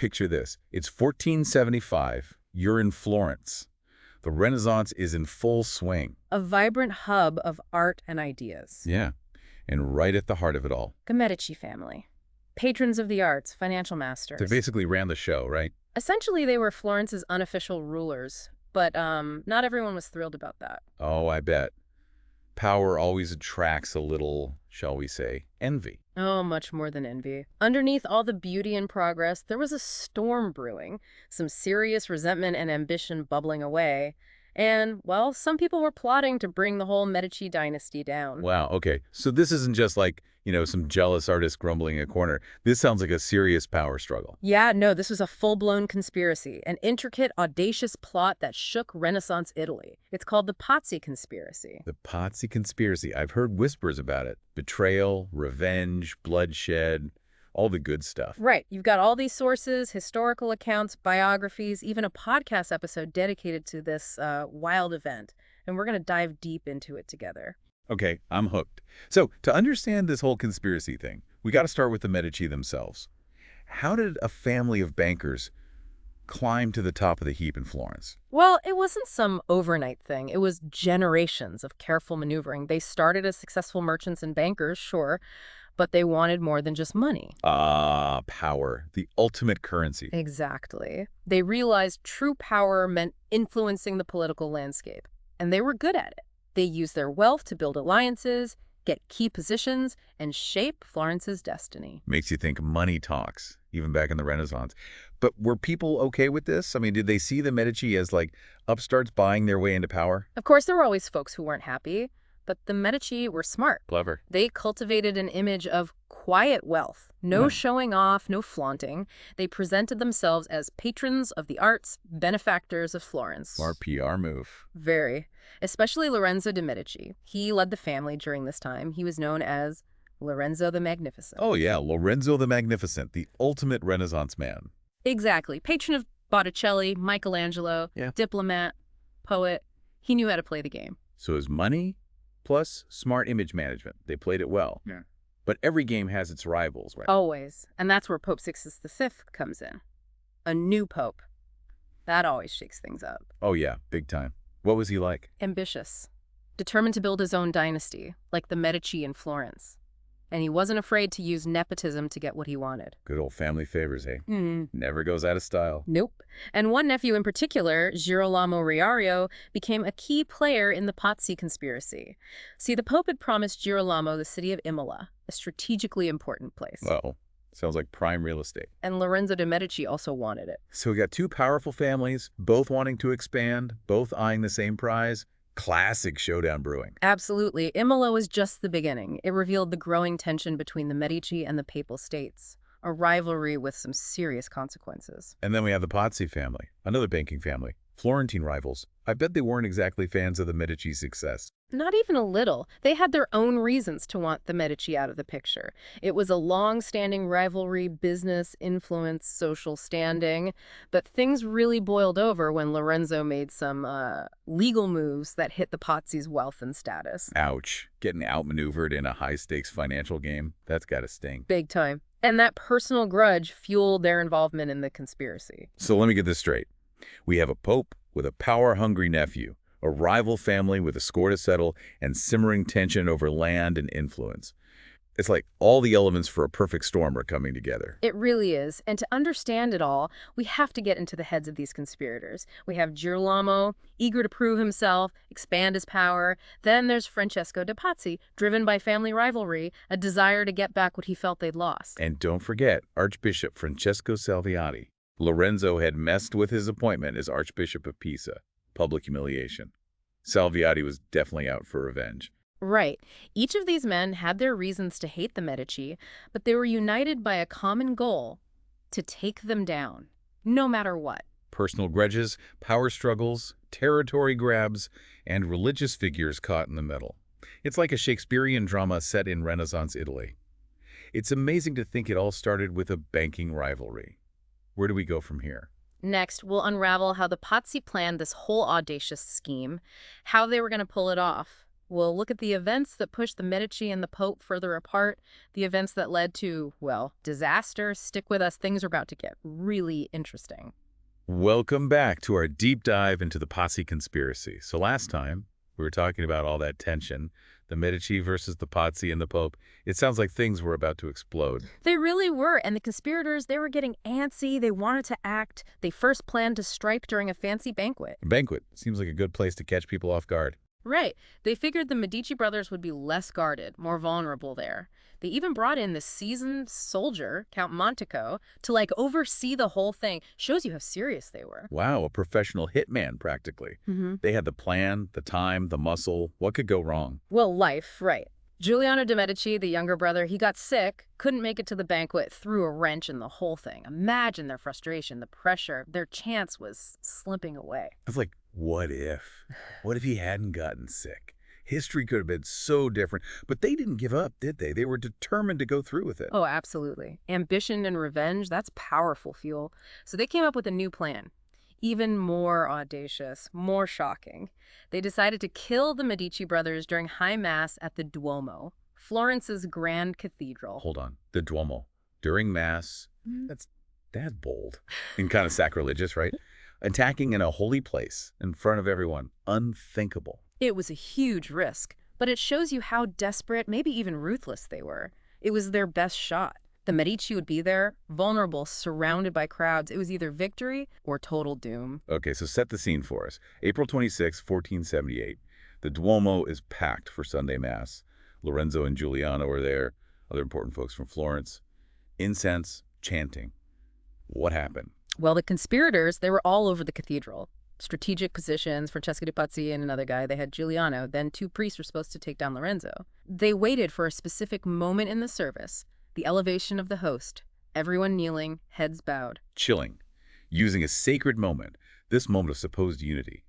picture this. It's 1475. You're in Florence. The Renaissance is in full swing. A vibrant hub of art and ideas. Yeah, and right at the heart of it all. The Medici family. Patrons of the arts, financial masters. They basically ran the show, right? Essentially, they were Florence's unofficial rulers, but not everyone was thrilled about that. Oh, I bet. Power always attracts a little, shall we say, envy. Oh, much more than envy. Underneath all the beauty and progress, there was a storm brewing, some serious resentment and ambition bubbling away. And, well, some people were plotting to bring the whole Medici dynasty down. Wow, okay. So this isn't just like, some jealous artist grumbling in a corner. This sounds like a serious power struggle. Yeah, no, this was a full-blown conspiracy, an intricate, audacious plot that shook Renaissance Italy. It's called the Pazzi conspiracy. The Pazzi conspiracy. I've heard whispers about it. Betrayal, revenge, bloodshed, all the good stuff. Right. You've got all these sources, historical accounts, biographies, even a podcast episode dedicated to this wild event. And we're going to dive deep into it together. Okay, I'm hooked. So, to understand this whole conspiracy thing, we got to start with the Medici themselves. How did a family of bankers climb to the top of the heap in Florence? Well, it wasn't some overnight thing. It was generations of careful maneuvering. They started as successful merchants and bankers, sure, but they wanted more than just money. Power, the ultimate currency. Exactly. They realized true power meant influencing the political landscape, and they were good at it. They used their wealth to build alliances, get key positions, and shape Florence's destiny. Makes you think money talks, even back in the Renaissance. But were people okay with this? I mean, did they see the Medici as like upstarts buying their way into power? Of course, there were always folks who weren't happy, but the Medici were smart. Clever. They cultivated an image of quiet wealth. No showing off, no flaunting. They presented themselves as patrons of the arts, benefactors of Florence. Smart PR move. Very. Especially Lorenzo de' Medici. He led the family during this time. He was known as Lorenzo the Magnificent. Oh yeah, Lorenzo the Magnificent, the ultimate Renaissance man. Exactly. Patron of Botticelli, Michelangelo, diplomat, poet. He knew how to play the game. So his money plus smart image management. They played it well. Yeah. But every game has its rivals, right? Always. And that's where Pope Sixtus V comes in. A new pope. That always shakes things up. Oh yeah, big time. What was he like? Ambitious. Determined to build his own dynasty, like the Medici in Florence. And he wasn't afraid to use nepotism to get what he wanted. Good old family favors, eh? Never goes out of style. Nope. And one nephew in particular, Girolamo Riario, became a key player in the Pazzi conspiracy. See, the Pope had promised Girolamo the city of Imola, a strategically important place. Well, sounds like prime real estate. And Lorenzo de' Medici also wanted it. So we got two powerful families, both wanting to expand, both eyeing the same prize. Classic showdown brewing. Absolutely. Imola was just the beginning. It revealed the growing tension between the Medici and the Papal States, a rivalry with some serious consequences. And then we have the Pazzi family, another banking family. Florentine rivals. I bet they weren't exactly fans of the Medici's success. Not even a little. They had their own reasons to want the Medici out of the picture. It was a long-standing rivalry, business, influence, social standing. But things really boiled over when Lorenzo made some legal moves that hit the Pazzi's wealth and status. Ouch. Getting outmaneuvered in a high-stakes financial game, that's gotta sting. Big time. And that personal grudge fueled their involvement in the conspiracy. So let me get this straight. We have a pope with a power-hungry nephew, a rival family with a score to settle, and simmering tension over land and influence. It's like all the elements for a perfect storm are coming together. It really is. And to understand it all, we have to get into the heads of these conspirators. We have Girolamo, eager to prove himself, expand his power. Then there's Francesco de' Pazzi, driven by family rivalry, a desire to get back what he felt they'd lost. And don't forget Archbishop Francesco Salviati. Lorenzo had messed with his appointment as Archbishop of Pisa. Public humiliation. Salviati was definitely out for revenge. Right. Each of these men had their reasons to hate the Medici, but they were united by a common goal: to take them down, no matter what. Personal grudges, power struggles, territory grabs, and religious figures caught in the middle. It's like a Shakespearean drama set in Renaissance Italy. It's amazing to think it all started with a banking rivalry. Where do we go from here? Next, we'll unravel how the Pazzi planned this whole audacious scheme, how they were going to pull it off, We'll look at the events that pushed the Medici and the Pope further apart, the events that led to, well, disaster. Stick with us. Things are about to get really interesting. Welcome back to our deep dive into the Pazzi conspiracy. So last time, we were talking about all that tension, the Medici versus the Pazzi and the Pope. It sounds like things were about to explode. They really were, and the conspirators, they were getting antsy. They wanted to act. They first planned to strike during a fancy banquet. A banquet seems like a good place to catch people off guard. Right. They figured the Medici brothers would be less guarded, more vulnerable there. They even brought in the seasoned soldier, Count Montico, to oversee the whole thing. Shows you how serious they were. Wow, a professional hitman, practically. They had the plan, the time, the muscle. What could go wrong? Well, life, right. Giuliano de' Medici, the younger brother, he got sick, couldn't make it to the banquet, threw a wrench in the whole thing. Imagine their frustration, the pressure. Their chance was slipping away. It's like, what if? What if he hadn't gotten sick? History could have been so different. But they didn't give up, did they? They were determined to go through with it. Oh, absolutely. Ambition and revenge, that's powerful fuel. So they came up with a new plan. Even more audacious, more shocking. They decided to kill the Medici brothers during High Mass at the Duomo, Florence's grand cathedral. Hold on. The Duomo. During Mass, that's bold and kind of sacrilegious, right? Attacking in a holy place in front of everyone. Unthinkable. It was a huge risk, but it shows you how desperate, maybe even ruthless they were. It was their best shot. The Medici would be there, vulnerable, surrounded by crowds. It was either victory or total doom. Okay, so set the scene for us. April 26, 1478. The Duomo is packed for Sunday Mass. Lorenzo and Giuliano are there, other important folks from Florence. Incense, chanting. What happened? Well, the conspirators, they were all over the cathedral. Strategic positions, Francesco de' Pazzi and another guy. They had Giuliano. Then 2 priests were supposed to take down Lorenzo. They waited for a specific moment in the service, the elevation of the host. Everyone kneeling, heads bowed. Chilling. Using a sacred moment, this moment of supposed unity,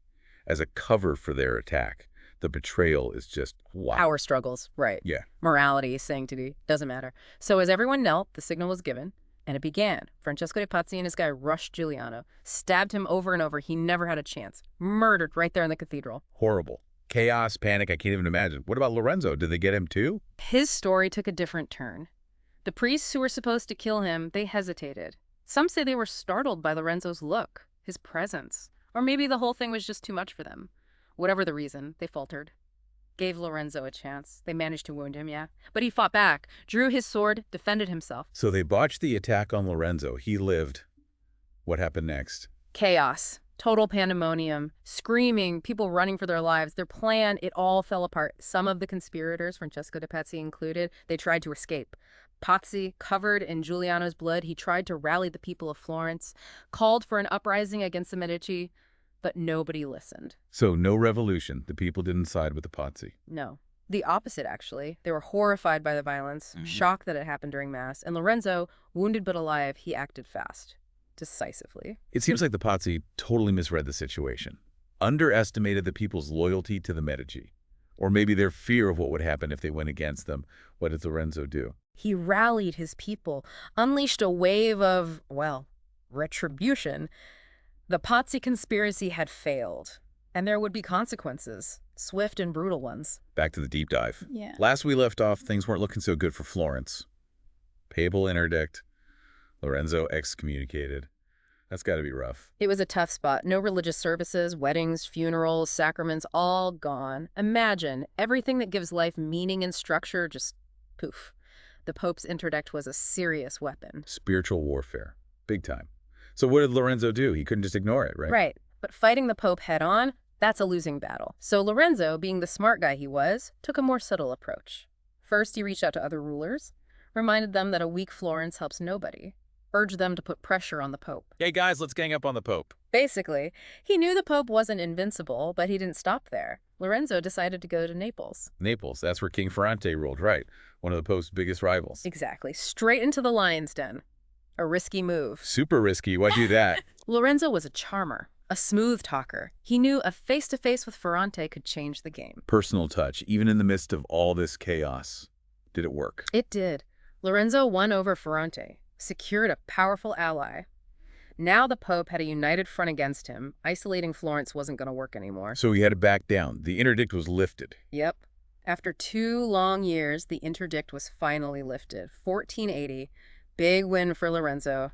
as a cover for their attack. The betrayal is just, wow. Power struggles, right. Yeah. Morality, sanctity, doesn't matter. So as everyone knelt, the signal was given. And it began. Francesco de' Pazzi and his guy rushed Giuliano, stabbed him over and over. He never had a chance. Murdered right there in the cathedral. Horrible. Chaos, panic, I can't even imagine. What about Lorenzo? Did they get him too? His story took a different turn. The priests who were supposed to kill him, they hesitated. Some say they were startled by Lorenzo's look, his presence. Or maybe the whole thing was just too much for them. Whatever the reason, they faltered. Gave Lorenzo a chance. They managed to wound him, yeah. But he fought back, drew his sword, defended himself. So they botched the attack on Lorenzo. He lived. What happened next? Chaos. Total pandemonium. Screaming, people running for their lives. Their plan, it all fell apart. Some of the conspirators, Francesco de' Pazzi included, they tried to escape. Pazzi, covered in Giuliano's blood, he tried to rally the people of Florence, called for an uprising against the Medici, but nobody listened. So no revolution. The people didn't side with the Pazzi. No. The opposite, actually. They were horrified by the violence, shocked that it happened during Mass. And Lorenzo, wounded but alive, he acted fast, decisively. It seems like the Pazzi totally misread the situation. Underestimated the people's loyalty to the Medici. Or maybe their fear of what would happen if they went against them. What did Lorenzo do? He rallied his people, unleashed a wave of, well, retribution. The Pazzi conspiracy had failed, and there would be consequences, swift and brutal ones. Back to the deep dive. Yeah. Last we left off, things weren't looking so good for Florence. Papal interdict. Lorenzo excommunicated. That's got to be rough. It was a tough spot. No religious services, weddings, funerals, sacraments, all gone. Imagine everything that gives life meaning and structure, just poof. The Pope's interdict was a serious weapon. Spiritual warfare. Big time. So what did Lorenzo do? He couldn't just ignore it, right? Right. But fighting the Pope head on, that's a losing battle. So Lorenzo, being the smart guy he was, took a more subtle approach. First, he reached out to other rulers, reminded them that a weak Florence helps nobody, urged them to put pressure on the Pope. Hey guys, let's gang up on the Pope. Basically, he knew the Pope wasn't invincible, but he didn't stop there. Lorenzo decided to go to Naples. Naples, that's where King Ferrante ruled, right? One of the Pope's biggest rivals. Exactly. Straight into the lion's den. A risky move. Super risky. Why'd you do that? Lorenzo was a charmer, a smooth talker. He knew a face-to-face with Ferrante could change the game. Personal touch, even in the midst of all this chaos. Did it work? It did. Lorenzo won over Ferrante, secured a powerful ally. Now the Pope had a united front against him. Isolating Florence wasn't going to work anymore. So he had to back down. The interdict was lifted. Yep. After 2 long years, the interdict was finally lifted. 1480, big win for Lorenzo.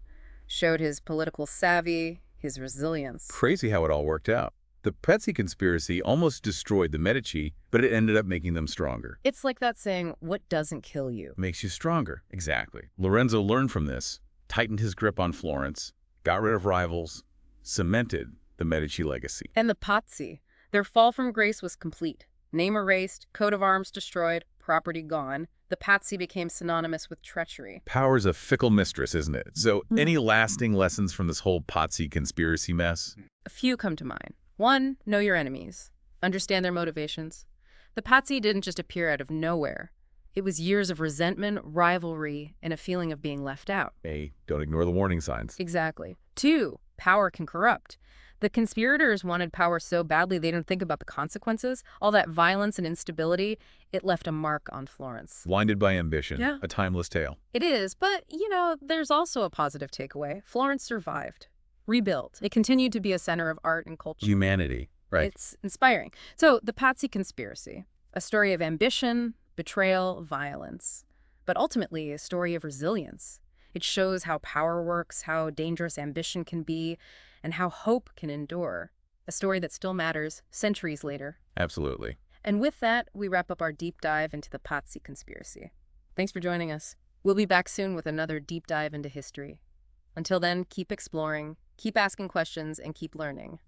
Showed his political savvy, his resilience. Crazy how it all worked out. The Pazzi conspiracy almost destroyed the Medici, but it ended up making them stronger. It's like that saying, what doesn't kill you? Makes you stronger. Exactly. Lorenzo learned from this, tightened his grip on Florence, got rid of rivals, cemented the Medici legacy. And the Pazzi, their fall from grace was complete. Name erased, coat of arms destroyed, property gone. The Pazzi became synonymous with treachery. Power's a fickle mistress, isn't it? So, any lasting lessons from this whole Pazzi conspiracy mess? A few come to mind. 1, know your enemies. Understand their motivations. The Pazzi didn't just appear out of nowhere. It was years of resentment, rivalry, and a feeling of being left out. A, don't ignore the warning signs. Exactly. 2, power can corrupt. The conspirators wanted power so badly they didn't think about the consequences. All that violence and instability, it left a mark on Florence. Blinded by ambition, Yeah. a timeless tale. It is, but, there's also a positive takeaway. Florence survived, rebuilt. It continued to be a center of art and culture. Humanity, right? It's inspiring. So, the Pazzi conspiracy, a story of ambition, betrayal, violence, but ultimately a story of resilience. It shows how power works, how dangerous ambition can be, and how hope can endure. A story that still matters centuries later. Absolutely. And with that, we wrap up our deep dive into the Pazzi conspiracy. Thanks for joining us. We'll be back soon with another deep dive into history. Until then, keep exploring, keep asking questions, and keep learning.